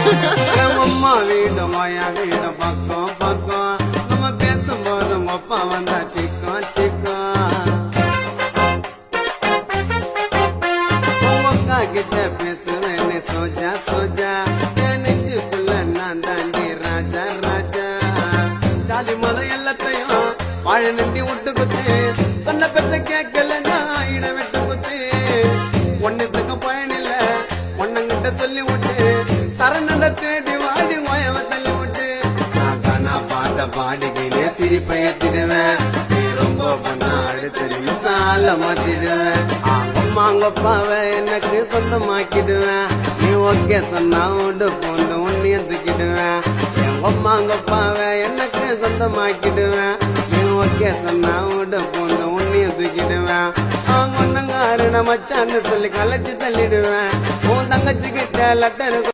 அம்மா வீடு மாயா வீடு பக்கம் பக்கம் நம்ம பேசும்போது அப்பா வந்தா சிக்கம் சிக்கம் அக்கா கிட்ட பேசுவேன்னு சோஜா சோஜா என் நெஞ்சுக்குள்ள நான் தாண்டி ராஜா ராஜா ஜாதி மதம் எல்லாத்தையும் வாழ நம்பி விட்டு குத்து சொன்ன பேச்ச கேட்கலன்னா இட விட்டு குத்து ஒன்னுத்துக்கு பயனில்ல ஒன்னங்கிட்ட சொல்லி விட்டு சரண தேடி வாடி மயவ தள்ளி விட்டு நான் பாட்ட பாடிக்கினே சிரிப்பை ஏத்திடுவேன் நீ ரொம்ப பண்ணா அடுத்த சால மாத்திடுவேன் அம்மாங்கப்பாவை எனக்கு சொந்தமாக்கிடுவேன் நீ ஓகே சொன்னா உண்டு போந்து உன்னைய தூக்கிடுவேன் என் அம்மாங்கப்பாவை எனக்கு சொந்தமாக்கிடுவேன் நீ ஓகே சொன்னா உண்டு போந்து உன்னைய தூக்கிடுவேன் அவங்க ஒண்ணுங்காரு மச்சான்னு சொல்லி கலைச்சு தள்ளிடுவேன் உன் தங்கச்சி கிட்ட லெட்டர்